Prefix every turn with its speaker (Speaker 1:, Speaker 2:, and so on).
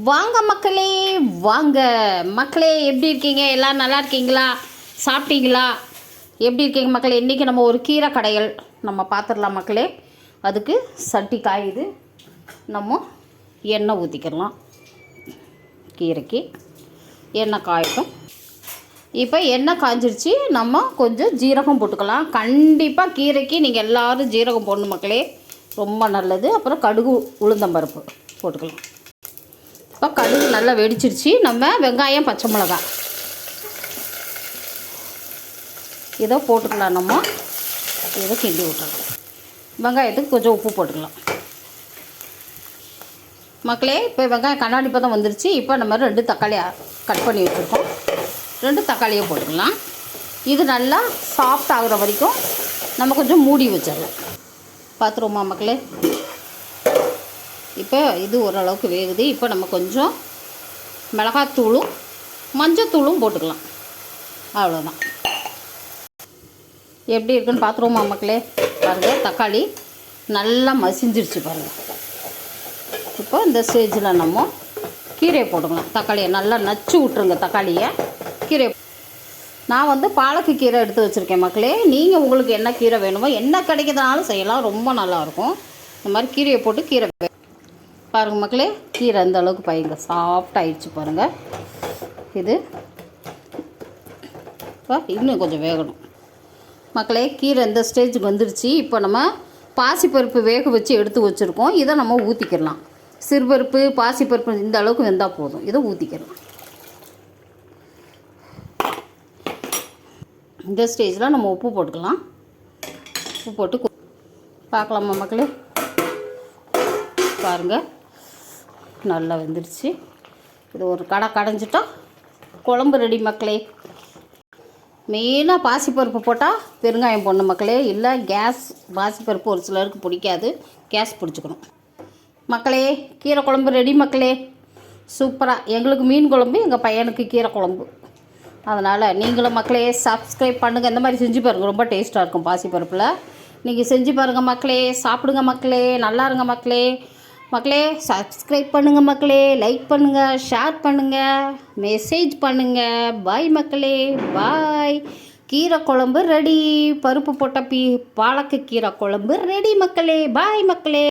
Speaker 1: வாங்க மக்களே, வாங்க மக்களே. எப்படி இருக்கீங்க? எல்லோரும் நல்லா இருக்கீங்களா? சாப்பிட்டீங்களா? எப்படி இருக்கீங்க மக்களே? இன்றைக்கி நம்ம ஒரு கீரை கடையல் நம்ம பார்த்துடலாம் மக்களே. அதுக்கு சட்டி காயுது, நம்ம எண்ணெய் ஊற்றிக்கிடலாம். கீரைக்கு எண்ணெய் காயட்டும். இப்போ எண்ணெய் காய்ஞ்சிருச்சு, நம்ம கொஞ்சம் ஜீரகம் போட்டுக்கலாம். கண்டிப்பாக கீரைக்கு நீங்கள் எல்லோரும் ஜீரகம் போடணும் மக்களே, ரொம்ப நல்லது. அப்புறம் கடுகு உளுந்தம்பருப்பு போட்டுக்கலாம். இப்போ கடுகு நல்லா வெடிச்சிருச்சு. நம்ம வெங்காயம் பச்சை மிளகாய் இதை போட்டுக்கலாம். நம்ம இதை கிண்டி விட்டுறலாம். வெங்காயத்துக்கு கொஞ்சம் உப்பு போட்டுக்கலாம் மக்களே. இப்போ வெங்காயம் கண்ணாடி பதம் வந்துருச்சு. இப்போ நம்ம 2 தக்காளி கட் பண்ணி வச்சுருக்கோம். 2 தக்காளியை போட்டுக்கலாம். இது நல்லா சாஃப்ட் ஆகுற வரைக்கும் நம்ம கொஞ்சம் மூடி வச்சிடலாம். பார்த்துருவோமா மக்களே? இப்போ இது ஓரளவுக்கு வேகுது. இப்போ நம்ம கொஞ்சம் மிளகாத்தூளும் மஞ்சத்தூளும் போட்டுக்கலாம். அவ்வளோதான். எப்படி இருக்குன்னு பார்த்துருவோமா மக்களே? பாருங்கள், தக்காளி நல்லா மசிஞ்சிருச்சு பாருங்கள். இப்போ இந்த ஸ்டேஜில் நம்ம கீரையை போட்டுக்கலாம். தக்காளியை நல்லா நச்சு விட்ருங்க. தக்காளியை கீரை நான் பாலக்கு கீரை எடுத்து வச்சுருக்கேன் மக்களே. நீங்கள் உங்களுக்கு என்ன கீரை வேணுமோ, என்ன கிடைக்கிறதுனாலும் செய்யலாம். ரொம்ப நல்லாயிருக்கும். இந்த மாதிரி கீரையை போட்டு கீரை பாருங்கள் மக்களே. கீரை அந்த அளவுக்கு பையங்க சாஃப்ட் ஆகிடுச்சு பாருங்கள். இது இப்போ இன்னும் கொஞ்சம் வேகணும் மக்களே. கீரை இந்த ஸ்டேஜுக்கு வந்துடுச்சு. இப்போ நம்ம பாசிப்பருப்பு வேக வச்சு எடுத்து வச்சுருக்கோம். இதை நம்ம ஊற்றிக்கிடலாம். சிறுபருப்பு பாசிப்பருப்பு இந்த அளவுக்கு வெந்தால் போதும். இதை ஊற்றிக்கிடலாம். இந்த ஸ்டேஜில் நம்ம உப்பு போட்டுக்கலாம். உப்பு போட்டு பார்க்கலாமா மக்களே? பாருங்கள், நல்லா வெந்துடுச்சு. இது ஒரு கடைஞ்சிட்டா குழம்பு ரெடி மக்களே. மெயினாக பாசிப்பருப்பு போட்டால் பெருங்காயம் போடணும் மக்களே. இல்லை கேஸ், பாசிப்பருப்பு ஒரு சிலருக்கு பிடிக்காது, கேஸ் பிடிச்சிக்கணும் மக்களே. கீரை குழம்பு ரெடி மக்களே. சூப்பராக. எங்களுக்கு மீன் குழம்பு, எங்கள் பையனுக்கு கீரை குழம்பு. அதனால் நீங்களும் மக்களே சப்ஸ்கிரைப் பண்ணுங்கள். இந்த மாதிரி செஞ்சு பாருங்கள், ரொம்ப டேஸ்ட்டாக இருக்கும். பாசிப்பருப்பில் நீங்கள் செஞ்சு பாருங்கள் மக்களே. சாப்பிடுங்க மக்களே, நல்லா இருங்க மக்களே. மக்களே சப்ஸ்கிரைப் பண்ணுங்கள் மக்களே, லைக் பண்ணுங்கள், ஷேர் பண்ணுங்கள், மெசேஜ் பண்ணுங்கள். பாய் மக்களே, பாய். கீரை குழம்பு ரெடி. பருப்பு போட்ட பாலக்கு கீரை குழம்பு ரெடி மக்களே. பாய் மக்களே.